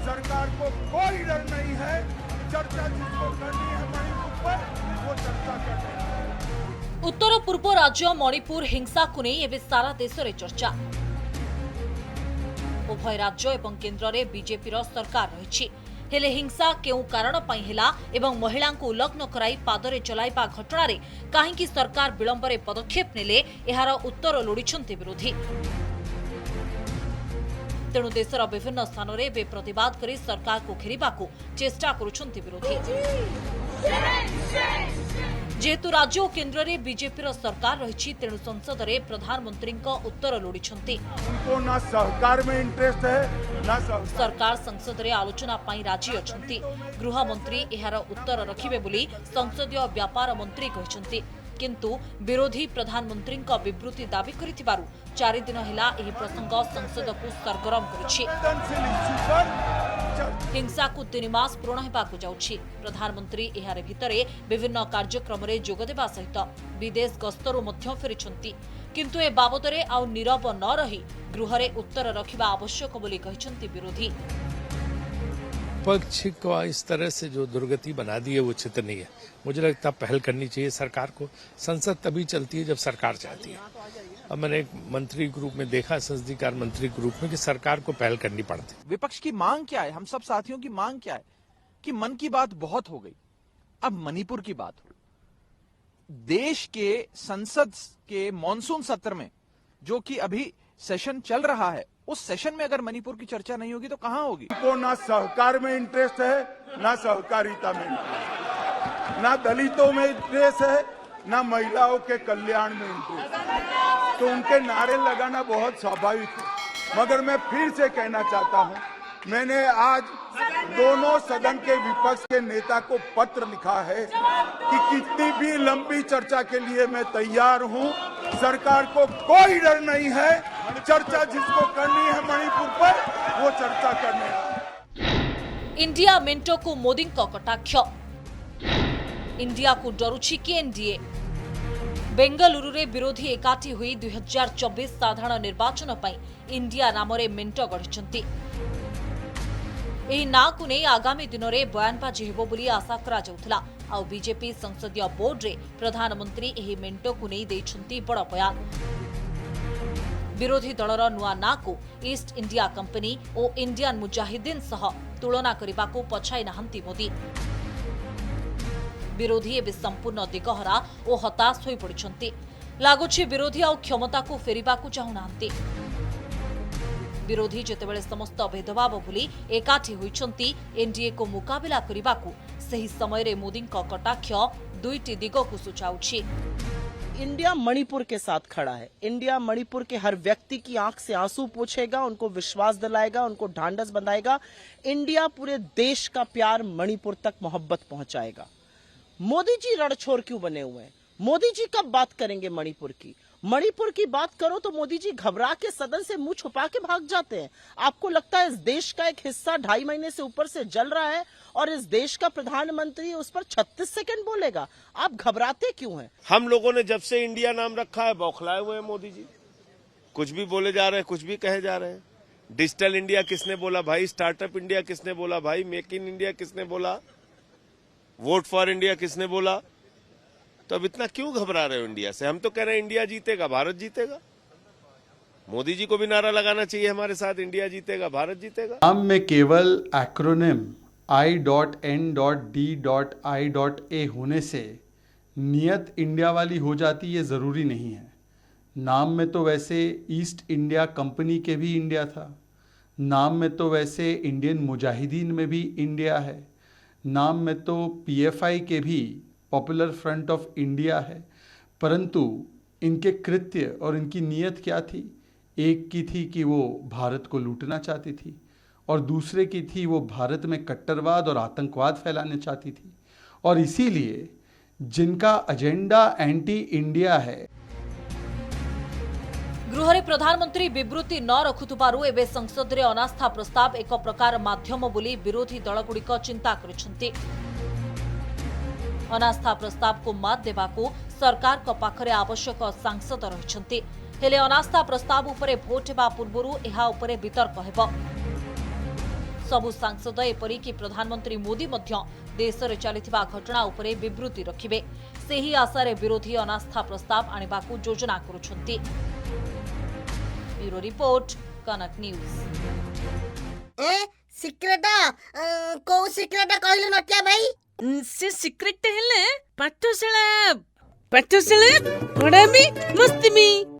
सरकार को कोई डर नहीं है। चर्चा जिसको करनी है मणिपुर पर, वो चर्चा करनी है। उत्तर पूर्व राज्य मणिपुर हिंसा को नहीं एवं सारा देश में चर्चा। उभय राज्य एवं केन्द्र में बीजेपी सरकार रही हेले हिंसा केउ कारण पई हेला एवं महिला को उल्लग्न कराई पादरे चलाइबा घटना रे काहेकि सरकार विलंब रे पदक्षेप नेले एहार उत्तर लोड़िछन्ते विरोधी। तेणु देशर विभिन्न स्थान में प्रतिवाद करी सरकार को घेरिबा को चेष्टा करुछन्ते विरोधी। जेहेतु राज्य और केन्द्र में बीजेपी सरकार रही तेणु संसद में प्रधानमंत्री उत्तर लोड़िछन्ते। उनको ना सहकार में इंटरेस्ट है ना सरकार संसद में आलोचना पाई राजी अछन्ती। गृह मंत्री एहार उत्तर रखिबे बोली संसदीय व्यापार मंत्री कहिसन्ती, किंतु विरोधी प्रधानमंत्री विवृत्ति दाबी करिथिबारु 4 दिन हेला एही प्रसंग संसद को सरगरम करिछि। हिंसा को 3 मास पूर्ण हेबाकु जाउछि। प्रधानमंत्री एहार भितरे विभिन्न कार्यक्रम रे जोग देबा सहित विदेश गस्तरु मध्य फेरिछन्ती, किंतु ए बाबदरे आउ नीरव न रही गृह रे उत्तर रखिबा आवश्यक बोली कहिसन्ती विरोधी। पक्ष को इस तरह से जो दुर्गति बना दी है वो उचित नहीं है। मुझे लगता है पहल करनी चाहिए सरकार को। संसद तभी चलती है जब सरकार चाहती है। अब मैंने एक मंत्री ग्रुप में देखा, संसदीय कार्य मंत्री ग्रुप में, कि सरकार को पहल करनी पड़ती है। विपक्ष की मांग क्या है? हम सब साथियों की मांग क्या है कि मन की बात बहुत हो गई, अब मणिपुर की बात हो। देश के संसद के मॉनसून सत्र में जो कि अभी सेशन चल रहा है, उस सेशन में अगर मणिपुर की चर्चा नहीं होगी तो कहां होगी? उनको ना सहकार में इंटरेस्ट है ना सहकारिता में इंटरेस्ट, ना दलितों में इंटरेस्ट है ना महिलाओं के कल्याण में इंटरेस्ट है। तो उनके नारे लगाना बहुत स्वाभाविक है। मगर मैं फिर से कहना चाहता हूं, मैंने आज दोनों सदन के विपक्ष के नेता को पत्र लिखा है कि कितनी भी लंबी चर्चा के लिए मैं तैयार हूं। सरकार को कोई डर नहीं है। चर्चा जिसको करनी है मणिपुर पर, वो चर्चा करनी है। इंडिया मेंटो को मोदी का कटाक्ष। इंडिया को डरुछि कि एनडीए। बेंगलुरु रे विरोधी एकाठी हुई 2024 साधारण निर्वाचन पई इंडिया नाम रे मेंटो गढ़िछन्ति। एही ना को नै आगामी दिन में बयानबाजी हेबो बोली आशा करा जाउथला। आ बीजेपी संसदीय बोर्ड रे प्रधानमंत्री एही मेंटो को नै दैछन्ति बड़ बयान। विरोधी दलर नुआ ना को ईस्ट इंडिया कंपनी और इंडियन मुजाहिदीन सह तुलना करने को पछाई नाहंती मोदी। विरोधी एवं संपूर्ण दिगहरा और हताश हो पड़िछन्ति। लागुछि विरोधी आ क्षमता को फेरिबा को चाहुनांती। विरोधी जेतेबेले समस्त भेदभाव भूली एकाठी होइछन्ति एनडीए को मुकाबिला करने को, सही समय रे मोदी का कटाक्ष दुईटी दिग को सूचाउछि। इंडिया मणिपुर के साथ खड़ा है। इंडिया मणिपुर के हर व्यक्ति की आंख से आंसू पोंछेगा, उनको विश्वास दिलाएगा, उनको ढांढस बंधाएगा। इंडिया पूरे देश का प्यार मणिपुर तक मोहब्बत पहुंचाएगा। मोदी जी रणछोड़ क्यों बने हुए हैं? मोदी जी कब बात करेंगे मणिपुर की? मणिपुर की बात करो तो मोदी जी घबरा के सदन से मुंह छुपा के भाग जाते हैं। आपको लगता है इस देश का एक हिस्सा 2.5 महीने से ऊपर से जल रहा है और इस देश का प्रधानमंत्री उस पर 36 सेकंड बोलेगा? आप घबराते क्यों हैं? हम लोगों ने जब से इंडिया नाम रखा है बौखलाए हुए हैं मोदी जी। कुछ भी बोले जा रहे हैं, कुछ भी कहे जा रहे हैं। डिजिटल इंडिया किसने बोला भाई? स्टार्टअप इंडिया किसने बोला भाई? मेक इन इंडिया किसने बोला? वोट फॉर इंडिया किसने बोला? तो अब इतना क्यों घबरा रहे हो इंडिया से? हम तो कह रहे हैं इंडिया जीतेगा, भारत जीतेगा। मोदी जी को भी नारा लगाना चाहिए हमारे साथ, इंडिया जीतेगा, भारत जीतेगा। नाम में केवल एक्रोनिम I.N.D.I.A होने से नियत इंडिया वाली हो जाती, ये जरूरी नहीं है। नाम में तो वैसे ईस्ट इंडिया कंपनी के भी इंडिया था। नाम में तो वैसे इंडियन मुजाहिदीन में भी इंडिया है। नाम में तो PFI के भी पॉपुलर फ्रंट ऑफ इंडिया है। परंतु इनके कृत्य और इनकी नीयत क्या थी? एक की थी कि वो भारत को लूटना चाहती थी और दूसरे की थी वो भारत में कट्टरवाद और आतंकवाद फैलाना चाहती थी। और इसीलिए जिनका एजेंडा एंटी इंडिया है। गृह प्रधानमंत्री विवृत्ति न रखुथुबारु एबे संसद रे अनास्था प्रस्ताव एक प्रकार माध्यम बोली विरोधी दलगुड़िक चिंता करिसेंति। अनास्था प्रस्ताव को मात देबाकू सरकार को पाखरे आवश्यक सांसद रहिसेंति। हेले अनास्था प्रस्ताव उपरे भोट हेबा पूर्वरु एहा उपरे वितर्क हेबो। सबु सांसद एपरिक प्रधानमंत्री मोदी मध्य देश में चलिथिबा घटना उपरे विवृत्ति रखिबे। सेही आशारे विरोधी अनास्था प्रस्ताव आनिबाकू योजना करुछंती। ब्यूरो रिपोर्ट, कनक न्यूज। सिक्रेट को सिक्रेट कहलु नटिया भाई से सिक्रेट हेले पाठशाला पढ़ामी मस्ती में।